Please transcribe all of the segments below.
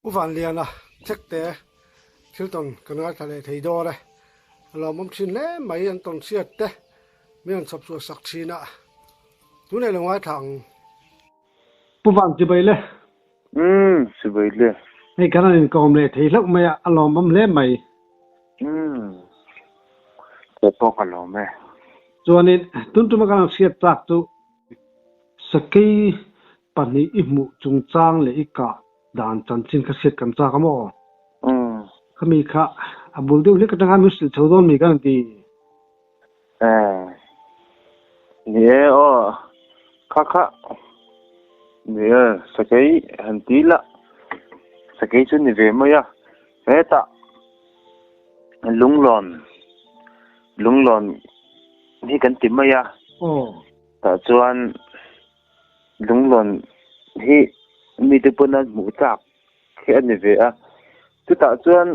u van lian la chek te thil ton kan nga thale thei do re lo mom chin le mai an ton siat te mi an sap su sak china tu ne lo wa thang pu van ti bai le si bai le nei kan an kom le thei lak mai a lo mom le mai ko to ka lo me chuanin tun tu ma kan siat tak tu sakai pani i mu chung chang le i ka dan chan chin ka siat kan cha ka mo khami kha abul de le ka tanga mi sil thodon mi kan ti nie o kha nie sakai hantila sakai chu ni ve ma ya heta lunglon ni kan ti ma ya ta chuan lunglon hi mi te puna mu chak khe ani ve a tu ta chuan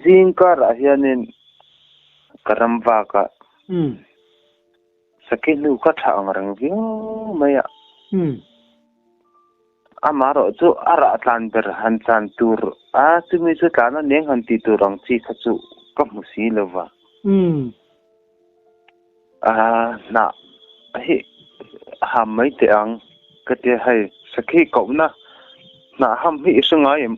zing ka ra hianin karamwa ka sakai nu ka thang rang vio maya amaro chu ara tlan ber han chan tur a chumi chu tlana neng han ti turang chi khachu ka musi lova na hi ham mai te ang ka te hai sakai ko na ham hi sunga em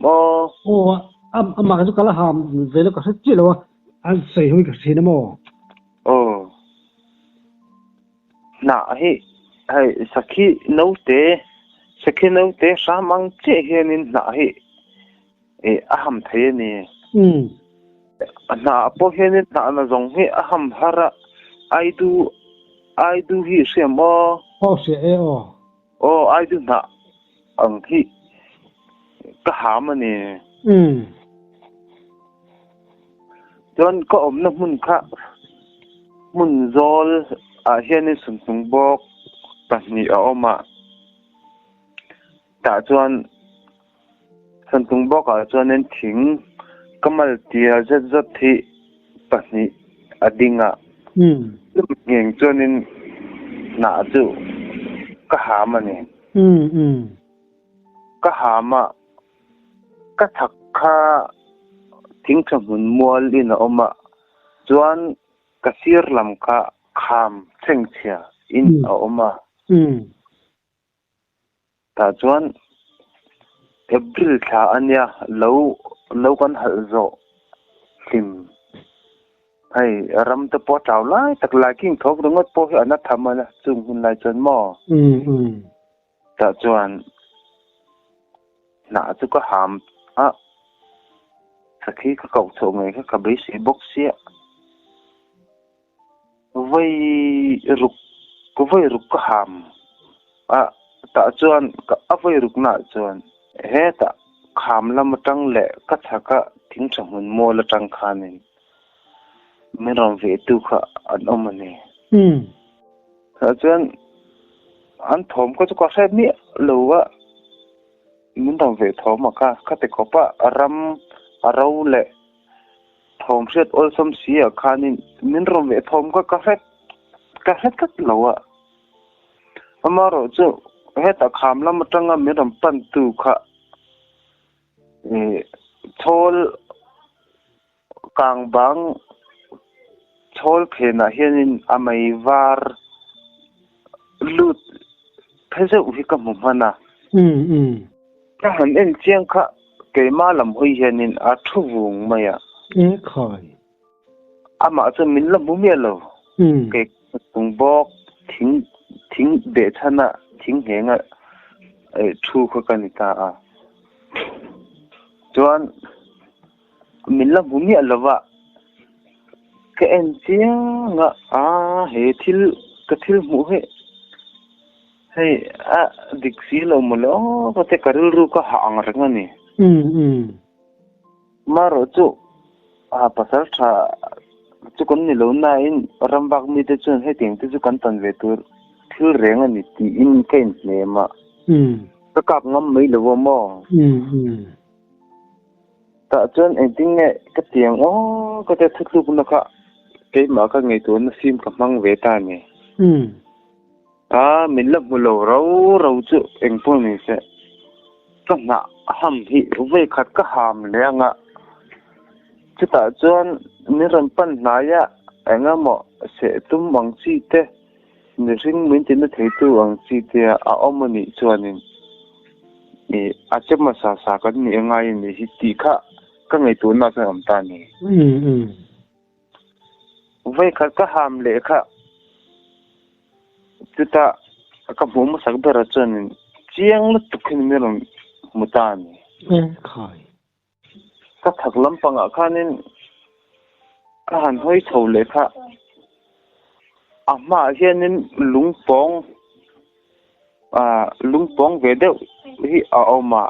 ama ka kala ham velo ka chi lo an sei hui ka sin mo na hi sakhi no te samang che hianin na hi aham thei ni na po hianin na zong hi aham hara ai du hi semo se ai du na ang hi ka ham ni don ko na mun zol a hianin sung bok pahni a oma ta chuan sung bok a chuanin thing kamal tia zat thi pahni adinga ngeng chuanin na chu ka hamani ka hama ka thakha thing chamun mual in a oma chuan kasir lam kha kham chengchia in a oma ta chuan April tha ania lo kan hal zo hlim hai ram te po taw lai tak la king thok rongot po hi ana thamana chung hun lai chon mo ta chuan na chu ka ham a sakhi ka kau tho ngai ka bai si box sia vai ruk ka ham a ta chuan ka avai ruk na chuan he ta kham lam tang le ka thaka thing chamun mo la tang khanin meron ve tu kha an omani ta chuan an thom ko chu ka sai mi lowa mun dang ve thom ka te khopa aram arau le thom set ol som sia khanin min rom ve thom ka het ka lowa amaro chu heta kham lam tanga mi ram pan tu kha thol kang bang thol phena hianin amai war lut pheze u hi ka mumana ka han en chiang kha ke ma lam hoi hianin a thu wung maya khoi ama chu min lam mu me lo ke tung bok thing de thana thing henga thu kho kanita a chuan min lam mu me lova ke en chianga he thil mu he hey a diksi lo mo lo ko te karil ru ka hang rangani maro chu pasal tha chu kon ni lo na in rambak mi te chun he ting te chu kan tan ve tur thil reng ani ti in ken ne ma ka kap ngam mai lo mo ta chun en ting nge ka tiang ko te thutlu na kha ke ma ka ngai tu na sim ka mang ve ta ni min la mulo rau chu eng po ni se ka na ham hi ve khat ka ham lenga chuta chuan niram pan hnaya enga mo se tum mang chi te ni ring min tin thei tu ang chi te a omani chuanin ni achema sa kan ni ngai ni hi ti kha ka ngai tu na sa am ta ni ve khat ka ham le kha chuta ka bom sak bera chuanin chiang lu tukhin meron mutani khai ka thak lampanga khanin ka han hoi tho le kha ama hianin lungpong ve deuh hi a oma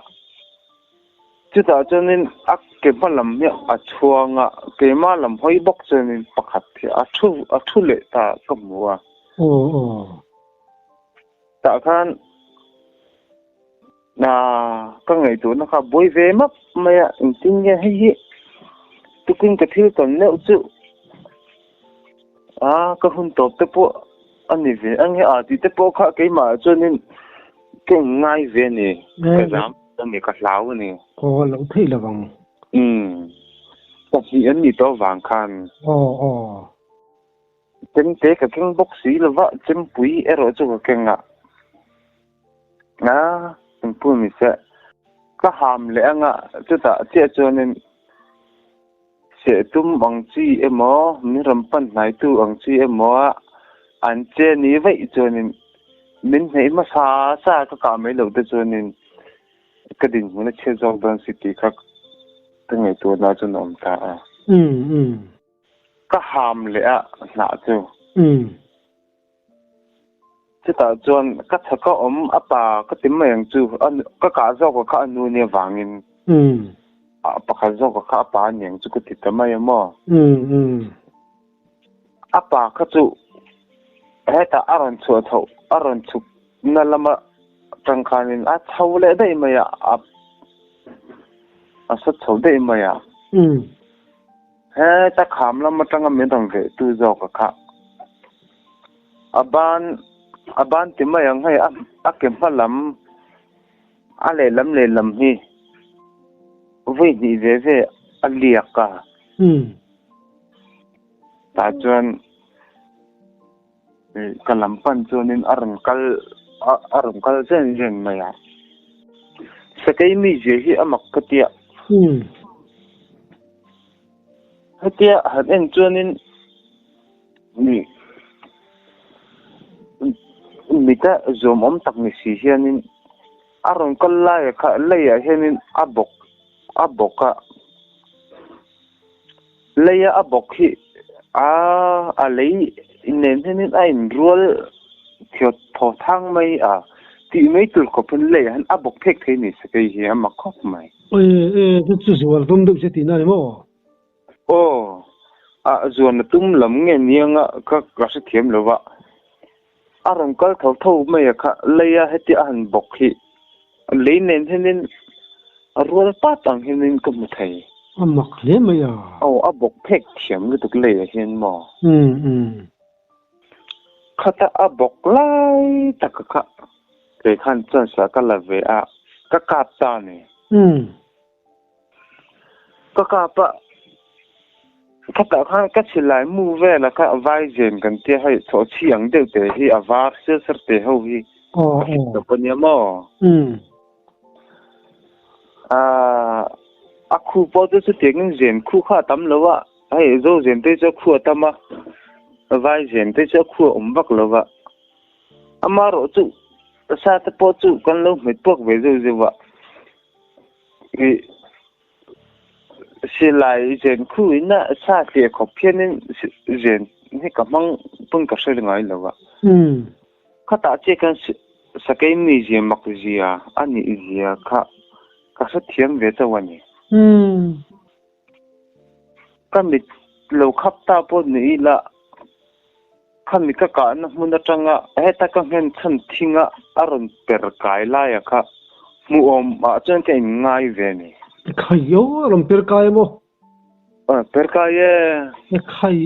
chuta chuanin ak ke malam ya a chuanga ke malam hoi bok chuanin pakhat hi a thu le ta kamua ta khan na ka ngai tu na kha boi ve map maya tin ya hi tukin ka thil ton ne chu ka hun top te po ani ve ange a ti te po kha ke ma chuanin ke ngai ve ni ka jam ngi ka hlau ni lo thei lawang ka hi an ni to wang khan ten te ka king box si lawa chem pui ero chu ka kenga pu mi se ka ham le anga chuta che chuanin se tum ang chi emo mi ram pan nai tu ang chi emo an che ni vai chuanin min nei ma sa ka mai lo te chuanin ka din huna che jong dan city kha tangai tu na chu nom ta ka ham le a na chu chuta chuan ka thaka apa ka tim mai ang chu ka zo ko kha anu ne wangin pakha zo ko kha pa nyang chu ku ti tamai mo apa kha chu heta aron chu na lama tangkhanin a chho le dai maya a sa chho dai maya ta kham lama tanga me dang ve tu zo ka kha aban timayang hai a kem palam a le lam hi ve ni ve a liak ka ta chuan kalam pan chuanin aram kal zen maya sakai mi je hi amak katia hatia han chuanin ni mita zom tak ni si hianin aron kal la kha leya hianin aboka leya abok hi a lei inen hianin a in rual thiot tho thang mai ti mai tul ko pun le han abok phek thei ni sakai hi ama khop mai chu zual tum du se ti na mo zuan tum lam nge nianga ka sa thiam lowa aron kal tho mai kha leya heti an bok hi leinen henin rual pa tang henin ka mu thai amak le maya abok phek thiam lu tuk le hian mo khata abok lai takaka ke khan chan sa ka la ve a ka kap ta ni ka pa khata khan ka chilai mu ve la ka vai jen kan te hai tho chiang deu te hi avar se ser te ho hi to panya mo khu po tu su te ngin jen khu kha tam lowa ai zo jen te cho khu tama vai jen te cho khu bak lowa amaro chu sa te po chu kan lo mit pok ve zo wa si lai jen khu ina sa te khop phianin jen ni ka mang pung ka se ngai lowa khata che kan sakai mi je mak zia ani zia kha ka sa thiam ve chawani kamit lo khap ta po ni la khami ka na mun tanga heta ka hen chan thinga aron per kai la ya kha mu ma chen ke ngai ve ni khayo aron per kai mo per kai e khai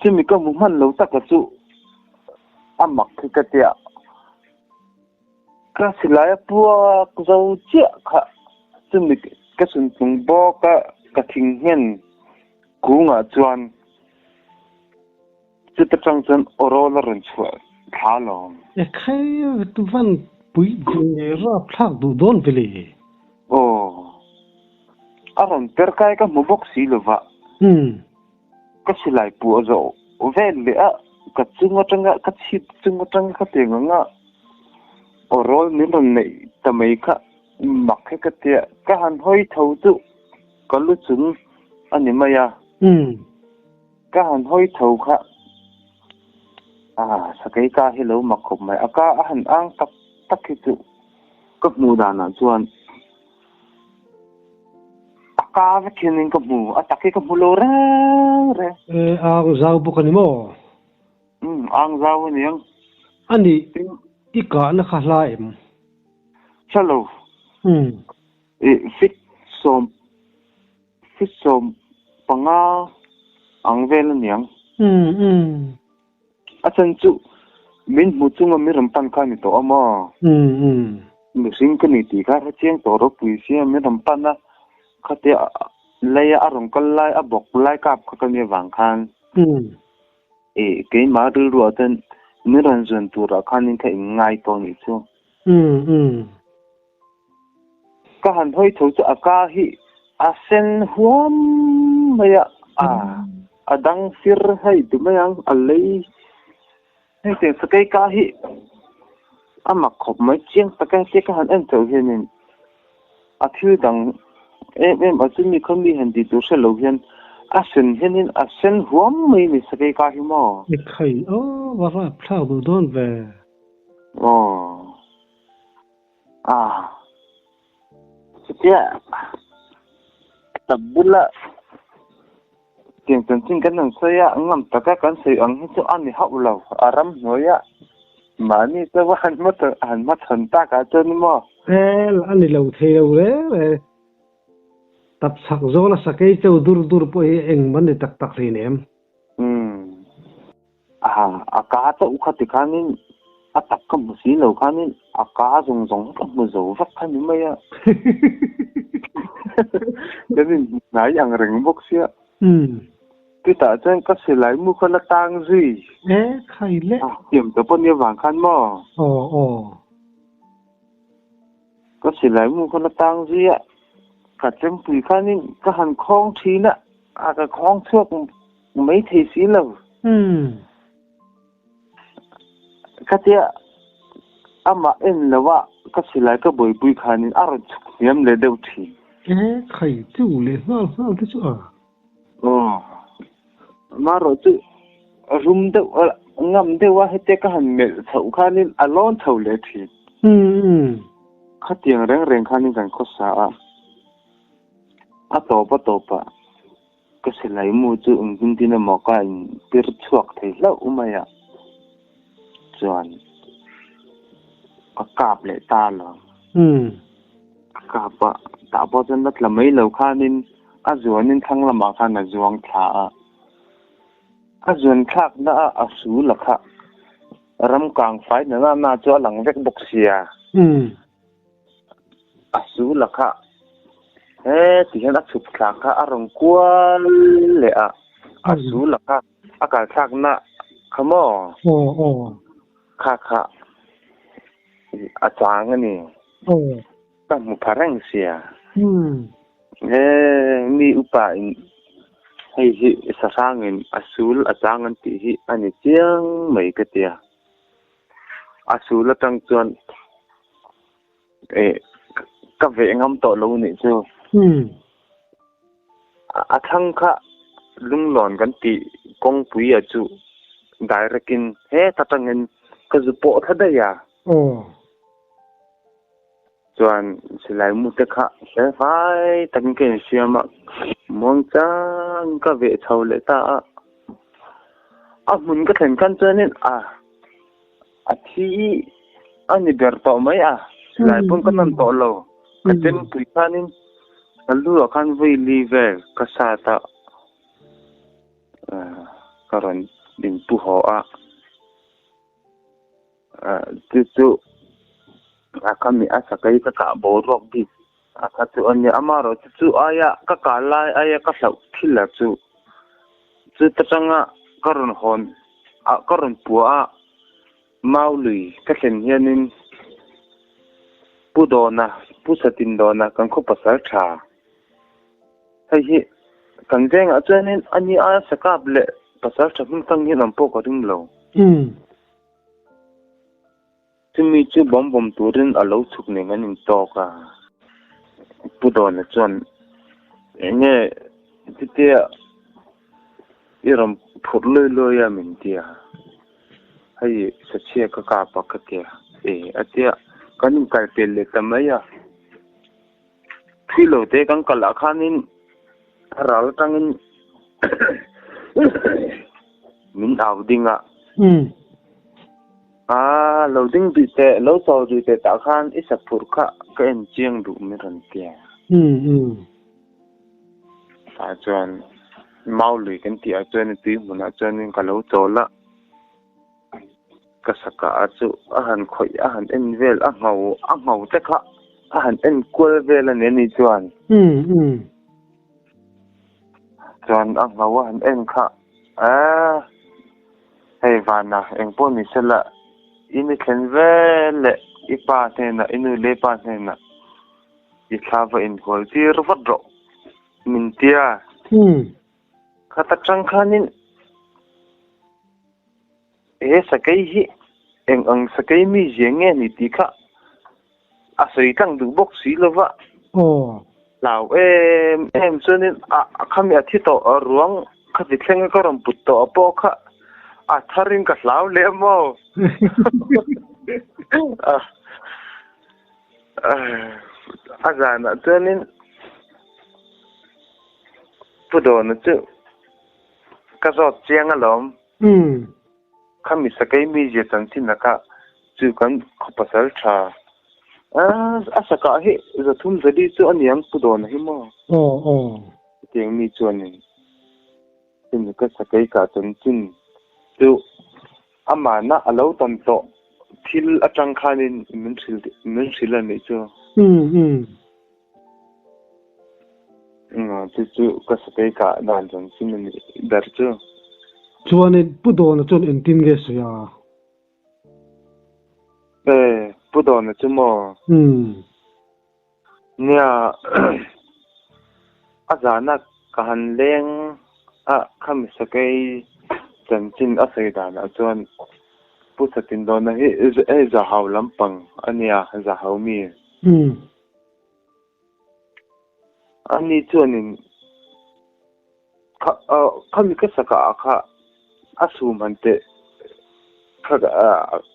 chimi ka mu man lo ta ka chu amak ka tia ka silaya pua zo chia kha chumi ka sun tung bo ka thing hen ku nga chuan chita chang chan orola ron chua thalo e khai tu van pui je ra phak du don veli aron perkai ka mubok si lova ka silai pu zo vel le a ka chunga tanga ka chit chunga tanga ka te nga orol ni ron nei tamai kha mak ka te ka han hoi thau tu ka lu chung ani maya ka han hoi thau kha sakai ka hello makhop mai aka han ang tak ki tu ka mu da na chuan aka ve kinin ka mu atake ka mu lo re ang zau bu kan mo ang zau ni ang ani ika na khala em chalo fit som panga ang vel ni ang asan chu min mu chunga mi ram pan kha ni to ama mi sing ka ni ti ka cheng to ro pui sia mi ram pan na khate laya arong kal lai abok lai kap ka ni wang khan ke ma ru ru aten mi ran zon tu ra khan ni ka ngai to ni chu ka han hoi tho chu aka hi asen huam maya adang sir hai tu mayang alai hai te sakai ka hi ama khop mai chiang sakai ke ka han en tho hian athu dang em asumi khomi han di tu se lo hian asen hian asen huam mai ni sakai ka hi mo e khai wa ra phla du don ve setia tabula tiang chin kan nang saya ngam taka kan sei ang hi chu ani hau lo aram noya mani ta wa han mat han ta ka chen mo ani lo the lo le tập sắc zo la sakai chau dur po hi eng man ni tak ri nem aka ta u khati khanin atak ka musi lo khanin aka zong ka mu zo vak khan ni maya cái nãy ăn rừng bốc xía cái tạ trên các sự lấy mua con là tang gì khai lệ điểm tới bao nhiêu vàng khăn mò các sự lấy mua con là tang gì ạ cả trên bùi khăn đi các hàng khong chi nè cái khong thuốc mấy thầy xí lâu cái tia mà em là vợ các sự lấy cái bùi khăn đi rồi em lấy đâu thì khai tu le ha thế chứ mà rồi chứ room đâu ngâm đâu á hết cái hàng mẹ thầu khăn đi alone thầu lệ thì khát tiền rèn khăn đi càng khó xa to pa cái sự lấy mua chứ ứng tin là một cái biết chuộc thì lâu mà ya chuẩn cạp lệ ta là cạp ta bao giờ đất là mấy lâu khăn nên ruộng nên thăng là mà khăn là ruộng thả ruộng khác đã số là khác ram càng phải nữa na cho lằng vét bốc xìa số là khác thì hiện đã chụp khác rong qua lệ số là khác cái khác na không khác chàng anh nè ta một parang xìa mi upa hay sa sangin asul atangan ti hi ani chiang mai ka tia asul atang chuan ka ve ngam to lo ni chu athang kha lunglon kan ti kong pui a chu directin he tatangin ka zu po thada ya chuan silai mu te kha se vai tan ke siama mong chang ka ve chho le ta mun ka thlen kan chuanin thi ani ber to mai silai pun kan nan to lo ka ten pui khanin alu khan voi li ve ka sa ta karon din pu ho tu kami sakai ka borok di ka chu anya amaro chu aya ka lai aya ka hlau thila chu tatanga karon hon karon puwa maului ka hlen hianin pudona pusatin dona kan kho pasal tha hi kan jeng a chuanin ani a sakap le pasal tha hun tang hi lam po ko ding lo tumi chu bom turin a lo chuk ne nganin to ka pudona chuan enge titia iram phurloi loya min tia hai sachia ka pa ka tia atia kanin kai pelle tamaya philo te kan kala khanin ral tangin min awdinga loading bi te lo so ri te ta khan isa phurkha ka en chiang du mi ran tia sa chuan maului kan ti a chuan ti muna chuan ka lo chola ka saka achu ahan khoi ahan envel a ngau te kha ahan en kul vel an ni chuan chuan a ngau ahan en kha hei vana eng po ni sela ini khen vele ipa thena inu le pa thena I thava in hol tir vadro min tia khata chang khanin sakai hi ang sakai mi jenge ni ti kha asoi tang du bok si lova law em chunin khami athi to ruang khati thleng ka ram put to po kha tharing ka law le mo azana chunin pudon chu ka zot chiang alom khami sakai mi je chan tin ka chu kan khopasal tha asaka hi zathum zadi chu aniam pudon hi mo tiang mi chuanin tin ka sakai ka chan tin chu amana alo tam to thil atang khanin min thil ani chu chu ka sakai ka dan chan sin ni dar chu chuanin pudon chun en tin ge suya pudon chu mo nia azana kahan leng kham sakai chanchin asai dana chuan pusatin dona hi za haw lampang ania za haw mi ani chuanin khami ka saka kha asu mante kha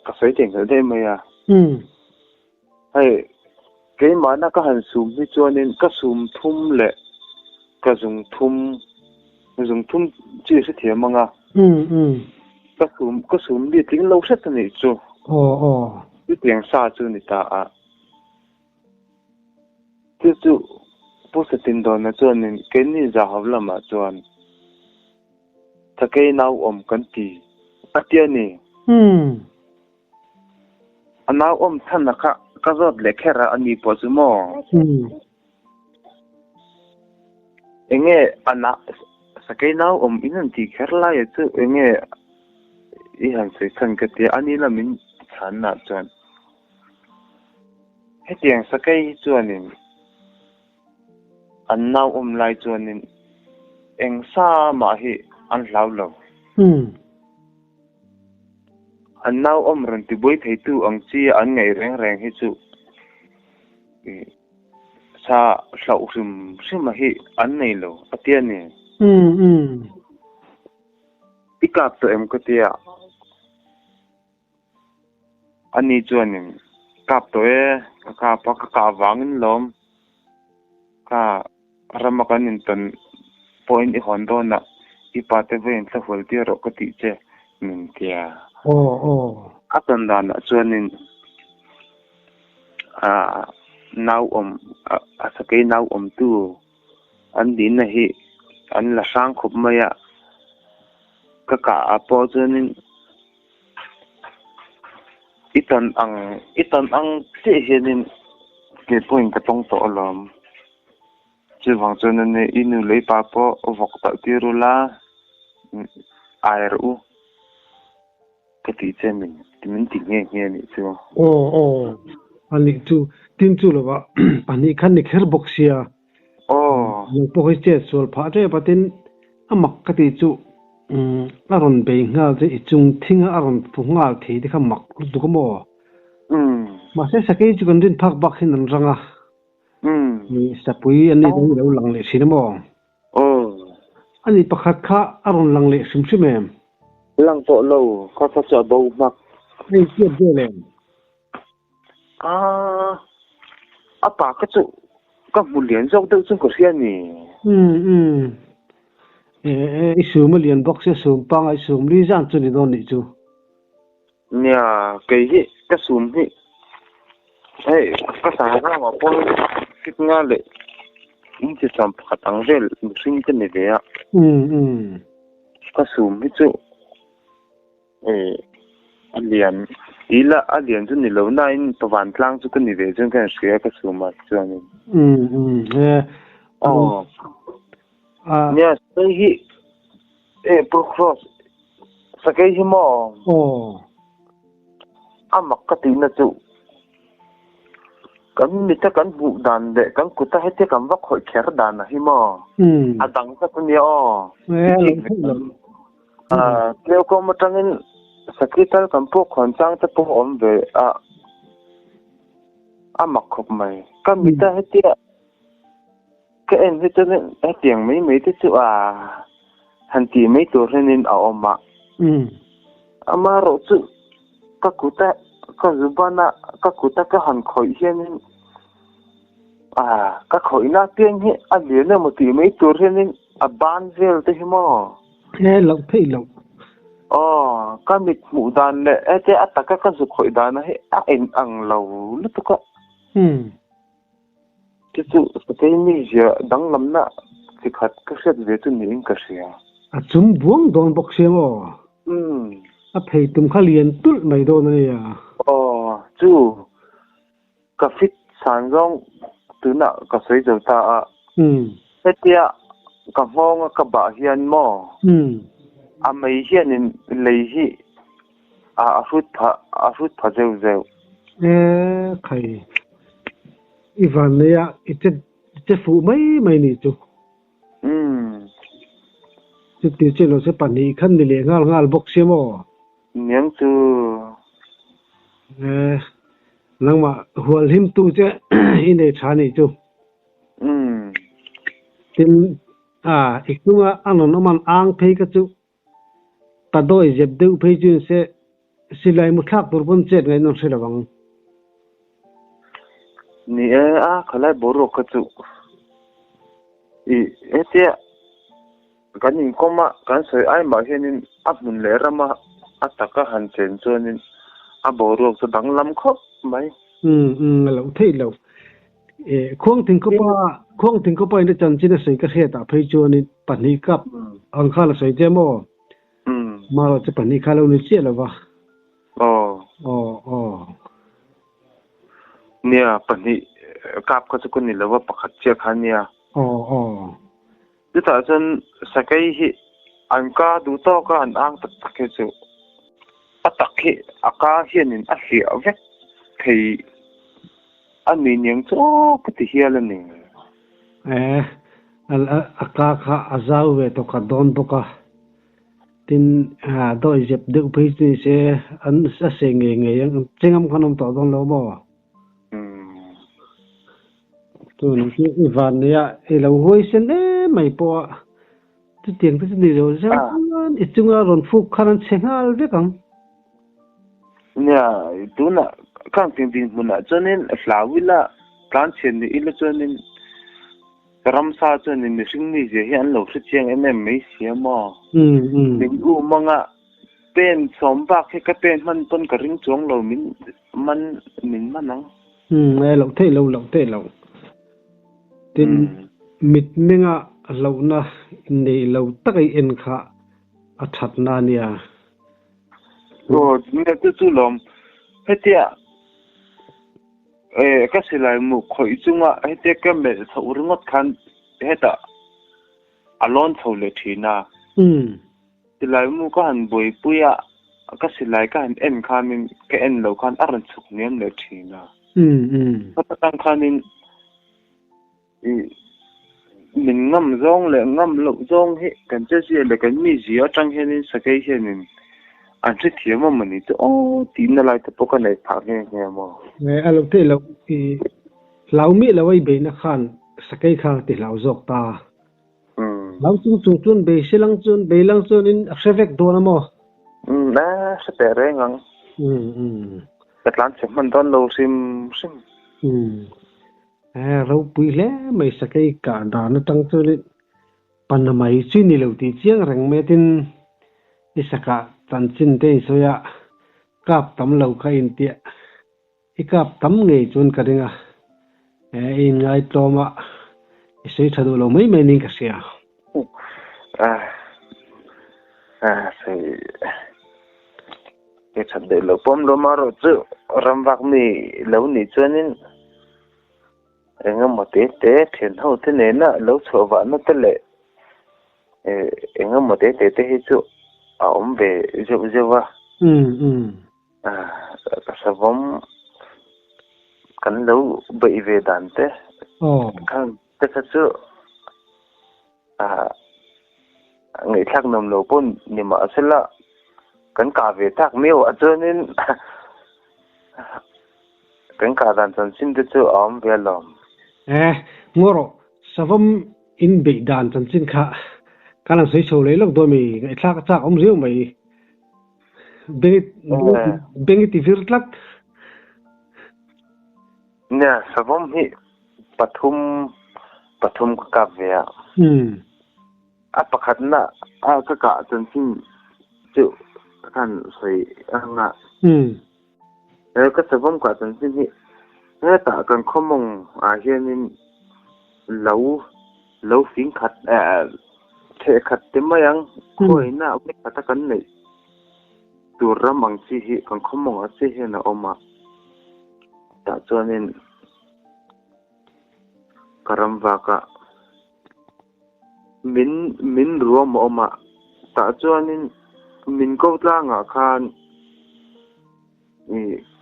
ka sai teng de maya hai ke mana ka han sum hi chuanin ka sum thum le ka zung thum chi se thiamanga ka sum li ting lo set ni chu ti tiang sa chu ni ta chu pusatin dona chuanin ke ni za hawlama chuan takai nau om kan ti atiani anau om thana ka zot lekhera ani po chu mo enge ana sakai nau om inan ti kherla ye chu enge I han sei chan ka ti ani la min chan na chuan hetiang sakai chuanin an nau om lai chuanin eng sa ma hi an hlau lo an nau om ran ti boi thei tu ang chi an ngai reng hi chu sa hlau sim hi an nei lo atiani ikap to em ko tia ani chuanin kap to ka wangin lom ka ramakanin ton point I hondona ipate ven sa volti ro ko ti che min tia atandana chuanin nau om asakai nau om tu an din na hi an la sang khup maya ka apo chuanin itan ang ti hianin ke point ka tong to lam chi wang chon ne inu lei pa po vok ta tirula airu ka ti chemin timin ti nge ni chu ani chu tin chu lo ba ani khan ni kher boxia lo po hoi che sol pha re patin amak ka ti chu aron be ngal je chung thinga aron pu ngal thi de khamak du ko mo ma se sakai chu kan din phak bak hin an ranga ni sapui ani dang lo lang le sin mo ani pakhat kha aron lang le sim sim em lang to lo kha sa cha bo mak ni che de le apa ka chu ka bu lian jok de chung ko sia ni isu ma lian box se sum pang ai sum li jan chu ni don ni chu nya ke hi ka sum hi hey ka sa ga ma pon kit nga le in che sam phatang vel sing te ne ve ya ka sum hi chu alian ila alian chu ni lo na in pawan tlang chu ka ni ve chung kan sia ka sum ma chuan nya sai hi pro cross sakai hi mo amak ka ti na chu kan mi ta kan bu dan de kan ku ta hete kan vak khoi kher dan na hi mo adang ka tu ni leo ko ma tangin sakital kan po khon chang ta po om ve amak khop mai kan mi ta hete ka en hete ne tiang mai te chu han ti mai to renin a oma amaro chu ka kuta ka zubana ka kuta ka han khoi hianin ka khoi na tiang hi a lian mo ti mai to renin a ban vel te himo lo thei lo ka mit mu dan le ate ataka ka zu khoi dan hi a en ang lo lu to ka chu cái mi ja dang lam na ki khat ka set ve tu ni in ka sia a chum buang don box se mo a phei tum kha lian tul mai do na ya chu ka fit san rong tu na ka sei zo ta hetia ka hong ka ba hian mo a mai hian in lei hi a fruit pha zeu khai ivan ya ite fu mai ni chu ti che lo se pani khan ni le ngal box se mo niang chu nangma hual him tu che ine chani chu tin ikunga anon man ang phei ka chu ta doi jeb deu phei chu se silai mu thak tur bon chet ngai non se lawang ni khalai boro ka chu etia kan in koma kan sei ai ma hianin apun le rama ataka han chen chuanin a boro chu dang lam khop mai lo thei lo khong thing ko pa ina chan china sei ka kheta phei chuanin pani kap ang khala sei je mo ma ro che pani khala ni che lo ba nia pani kap ka chu ni lo wa pakhat che khania ta chen sakai hi anka du to ka an ang tak ke chu atakhi aka hianin a hli ave thei ani nyang chu pati hialani aka kha azau ve to ka don to ka tin do jep de phei ni se an sa se nge yang chengam khanom to don lo mo tu ni ivan ya elo hoi sen mai po tu tiang tu ni ro sa ichunga ron fu kharan chengal ve kang nya tu na kang ting ting muna chonin flawila plan chen ni ila chonin ramsa chonin ni sing ni je hian lo se cheng mai sia mo ning u manga pen somba ka pen man ton ka ring chong lo min manang lo thei lo tin mit menga lo na nei lo takai en kha a that na nia ne tu lom hết tiệt cái gì lại một khối chung à hết tiệt cái mẹ thầu rung ngót khăn hết à alon thầu lệ thì na thì lại một cái hành bồi bùi à cái gì lại cái hành em khăn mình cái em lâu khăn ăn chụp niệm lệ thì na cái tăng khăn mình ngâm rong lệ ngâm lẩu rong hết cái gì là cái mi gì ở trong hiện sa cái hiện anh chỉ thấy mà mình thì tin là lại tập cái này phá nghe mà nghe alo thế lâu thì lâu mi lâu ấy bên khan sa cái khan thì lâu dọc ta lâu chung chung bê xe lăng chung in akshevek đồ na mo nè sẽ bể rồi ngang cái lăn xem mình đón lâu sim lâu bùi lẽ mấy sa cái cả đó nó tăng cho lên pan mai suy ni lâu thì chiang răng mẹ tin isaka tan chin te soya kap tam lo kha in tia ikap tam nge chun ka ringa in ngai toma isei thadu lo mai mai ning ka sia sai cái thật để lo pom lo maro chu ram vak mi lo ni chuanin engam ma te thian ho te ne na lo chhowa na te le engam ma te hi chu ông về dâu dâu à cái sao vong cắn lâu bị về đàn thế khang thế thật sự người khác nằm lâu pun nhưng mà sẽ là cắn cả về thác miêu ở trên nên cắn cả đàn chân xin thế chứ ông về lòng ngoro savam in bị đàn chân xin khá cái là xây sầu lấy lúc đôi mì cái chắc ông riêu mày bên cái tivi lắc nè sao không hi pathum cái về pakhat na cái cả chân xin chịu kan xây ang cái sao không cả chân xin hi cái ta cần không mong hiện nên lâu phiến khát thế khát tìm mấy anh khôi na ông ấy ta cần này tu ram bằng chi hi còn không mong ở chi hi na oma ta cho nên karam vaka min ruam oma ta cho nên min câu la ngã khan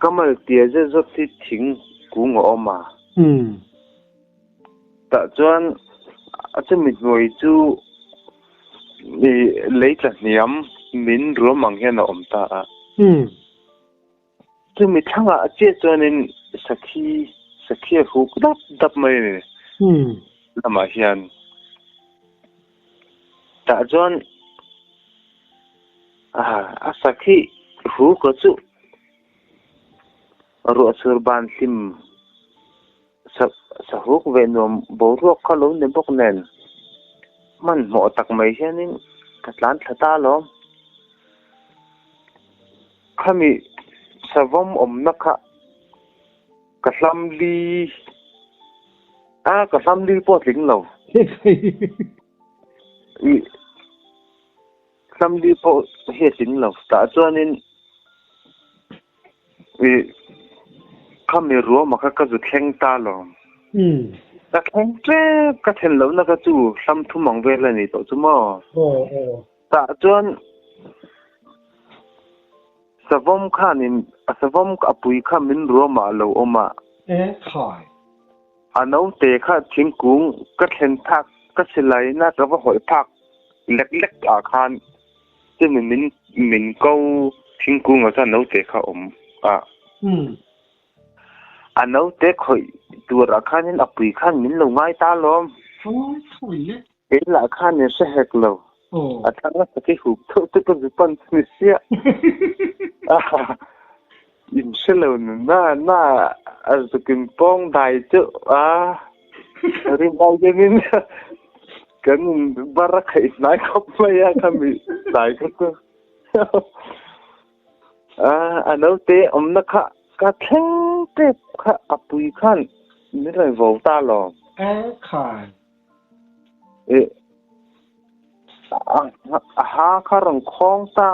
kamal tia je zot thi thing ku ngo oma ta cho nên acha mit ngồi chu lấy chặt niệm min rùa mang hiện om ta chu mi thang a che cho nên sakhi huk đắp mai ne lama hian ta jon sakhi hu ko chu ro surban sim sa huk ve nom bo ro ka lo ne bok nen man mo tak mai hianin katlan thata lo khami savam omna kha katlam li po tling lo katlam li po he tling lo ta chuanin khami ro ma kha ka zu thleng ta lo ta khen tre ka then lo na ka chu sam thu mang ve la ni to chu mo ta chuan savom khanin savom ka pui kha min ro ma lo oma khai anau te kha thingkung ka then thak ka silai na ka wa hoi phak lek a khan che min ko thingkung a sa nau te kha om anau te khoi tur a khanin apui khan min lo ngai ta lom e la khan ne se hek lo a thang sa ke hu to te ko pan ni sia im se lo na az kin pong dai chu ri dai gemin kan barakai nai khop ya kami dai ko anau te omna kha ka theng te kha apui khan ni lai vo ta lo khai ha kha rong khong ta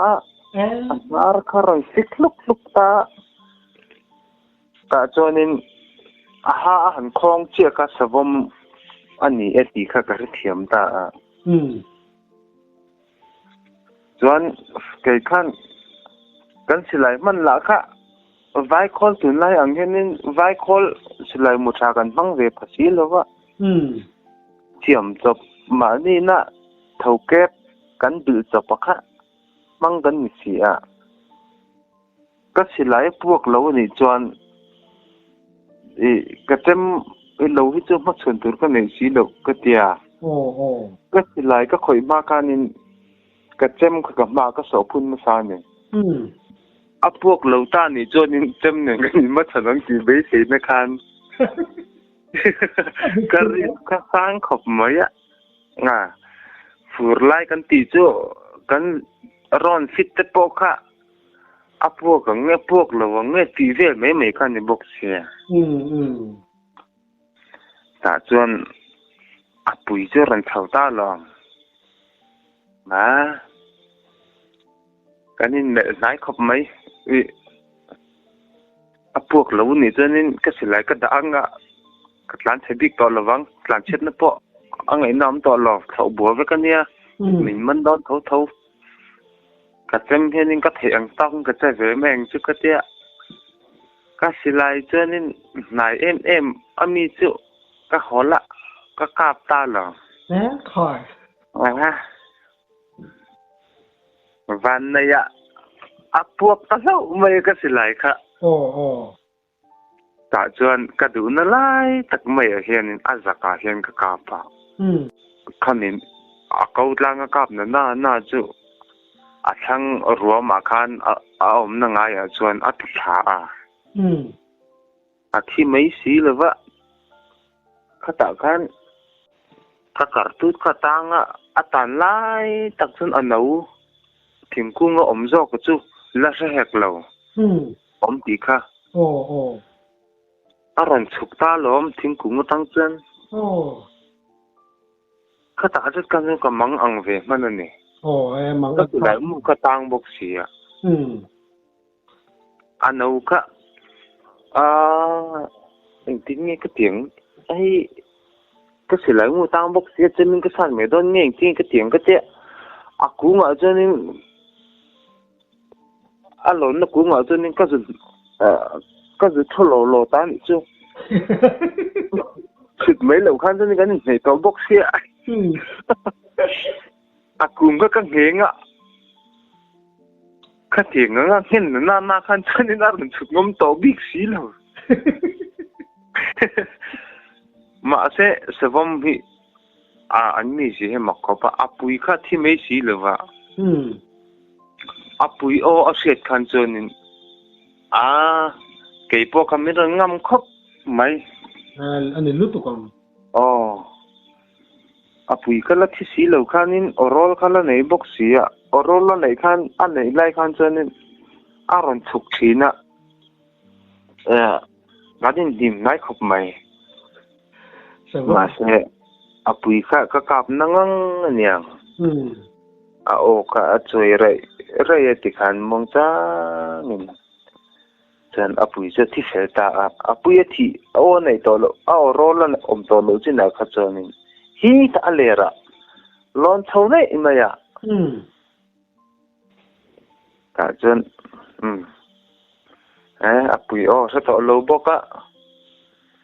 ar kha rong sik luk ta cả cho nên ha hẳn khong chia cả sờ vong anh ấy eti khác cái thiểm ta Chuan cái khăn kan silai man la kha vai khol tun lai ang henin vai khol silai mu tha kan bang ve phasi lowa thiam chop ma ni na thau kep kan bil chop kha mang kan mi sia ka silai puak lo ni chuan ka tem lo hi chu ma chun tur ka nei si lo ka tia ka silai ka khoi ma kanin ka tem ka ma ka so phun ma sa ni a phuak lo ta ni cho ni tem ne kan ma thanang ti be se na khan ka ri ka sang khop mai ya nga fur lai kan ti cho kan ron fit te po kha a phuak ka nge phuak lo nge ti ve me me kan ni bok se ta chuan a pui cho ran thau ta long ma kanin nai khop mai a phuak lo ni chuanin ka silai ka da anga ka tlan thebik to lawang tlan chet na po angai nam to lo thau bo ve kania min man don thau thau ka tem henin ka the ang tong ka che ve meng chu ka tia ka silai chuanin nai em ami chu ka hola ka kap ta lo khoi van này ạ áp buộc ta lâu mấy cái gì lại cả ta chuan cái đủ nó lại tất mấy hiện ăn giặc cả hiện cái cáp à khăn nên câu lang cái cáp nó na chú thằng rùa mà khan ông nó ngay à chuan thả khi mấy xí là vậy cái ta khan cái cart tút cái tang tan lại tất chân ăn nấu thím cung ôm gió cái chú là sẽ hẹt lâu ôm tí kha ron chụp ta lom thím cung tăng chân cái ta rất cần cái mang ăn về mà nè mang cái lại mua cái tang bốc xì à anh nấu cái anh tính nghe cái tiếng ấy cái gì lại mua tang bốc xì cho nên cái sản mấy đôi nghe tiếng cái tiếng cái thế cú ngã cho nên alo nó cú ngã cho nên cái gì thô lồ ta này chứ thịt mấy lâu khăn cho nên cái này to bốc xia cúm cái nghề ngã cái tiếng ngã hiện na khăn cho nên ăn chụp ngâm to big xí lâu mà sẽ vong bị anh mi gì mà có ba apui khát thì mấy xí lâu à apui aset khăn cho nên cái bộ camera ngắm khóc mấy anh ấy lút tụi con apui cái là thì xí lâu khăn nên orol khăn là này bốc xí orol là này khăn anh này lại khăn cho nên ron chụp xí na ngã đến điểm này khóc mấy mà sẽ apui khát cái cặp năng nhàng ka chơi ray thì khăn mong cha mình chân apui cho thì phải ta apui thì này to lo rô là to lo chứ nào khát cho mình hi ta lera lon thâu này mà ya cả chân apui sẽ to lo bốc á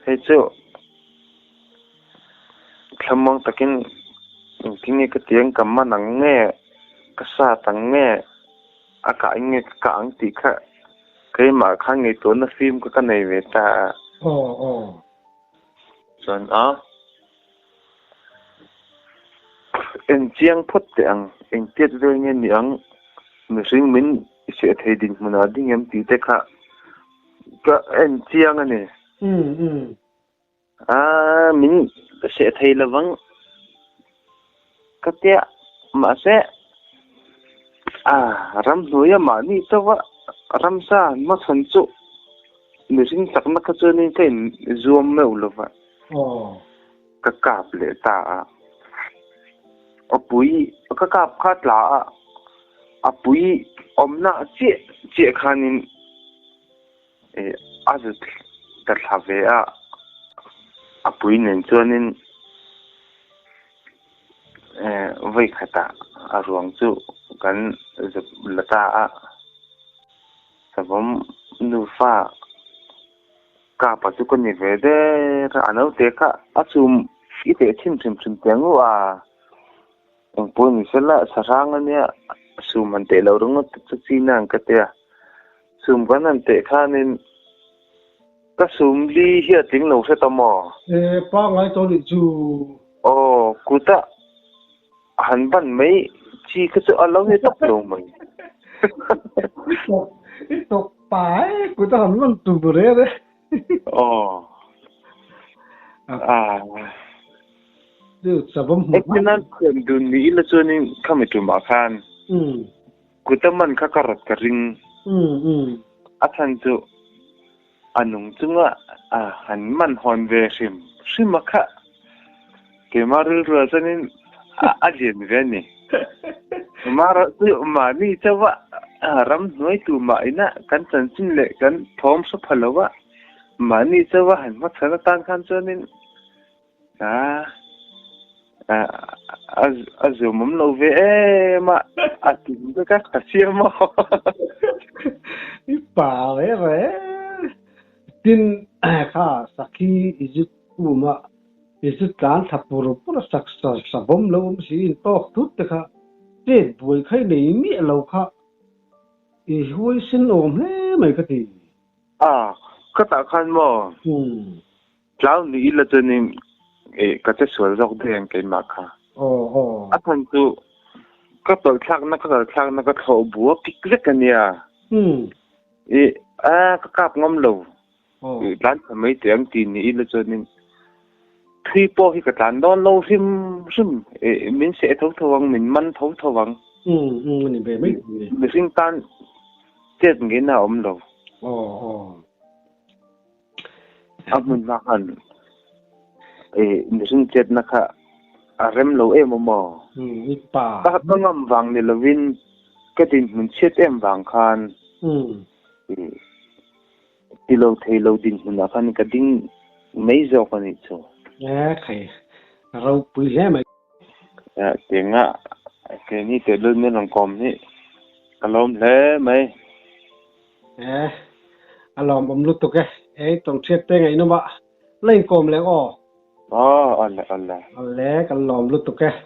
hay chứ tham mong takin kini cái tiếng cầm mà nắng nghe cái sa tăng nghe cả nghe cả anh tí cả cái mà khang nghe tuần phim cái này về ta rồi em chiang phốt tiếng em tiết rồi nghe niang mình sẽ thấy định mình ở định em tí thế cả cái em chiang anh này mình sẽ thấy là vắng cái tiết mà sẽ ram nuôi mà ni tao vợ ram sa mà thân chú người sinh chắc nó cái chỗ này cái zoom mèo luôn vậy cái cặp lệ ta bụi cái cặp khác là bụi na chia chia khanin ta thà về à bùi nên cho nên vậy khá ta ruộng chú gần giúp là ta sao bấm nu pha cả bắt chú con như vậy đấy anh nói thế cả chum ít thế chim tiếng ông bùi như thế là sarang anh nhá chum anh thế lâu rồi nó tự chi năng cái thế chum cái anh thế khá nên cái chum đi hiện tiếng lâu sẽ tao mò ba ngày tôi đi chú cú ta hắn bắn mấy chi cái chỗ lâu như tóc lâu mình ít tóc phải cú ta hắn vẫn tụt rồi đấy điều sao bấm một cáiนั้นคนดูนี้แล้วจนข้าไม่ถูกมาคันกูต้องมันข้ากระดกระริงอาจารย์จูอันนุ่งจุงหันมันฮอนเวชิมมาค่ะเกี่ยมาเรื่องจนอาเจียนเวนี่มาจูมานี่เจ้าว่ารำน้อยตัวมาอินะกันจันจินเล็กกันพร้อมสุภาพแล้วว่ามานี่เจ้าว่าหันมาสารตังคันจนazul mắm lâu về mà tìm cái cách cà xia mà ít bảo vậy vậy tin khá saki Egypt mà Egypt gan tháp bùrù bùrù sắc bom lâu xí tóc tút thế khá tết buổi khai này mi lâu khá huống xin ôm hết mấy cái gì cái tạ khăn mà cháu nghĩ là cho nên cái chất sủi dọc đèn cái mặt ha thằng chú cái tổ chức nó cái thầu búa kích rất cái nha cái cặp ngâm lầu lăn mấy tiếng tin nghĩ là cho nên khi po khi cái lăn đó lâu sim mình sẽ thấu vắng mình măn thấu vắng mình về mấy mình sinh tan chết cái nào ông lầu mình mặc hẳn mình chết na kha rem lo em mo pa ta ngam wang ni lovin cái tin mình chết em wang khan ti lo thei lo din na khan cái din mấy giờ con đi cho khai rau pui he mai tiếng cái ni te luôn nên lòng com ni kalom le mai alom bom lut to ke tong chết te ngai no ba lên com le anh lẽ cái lòm lút tục cái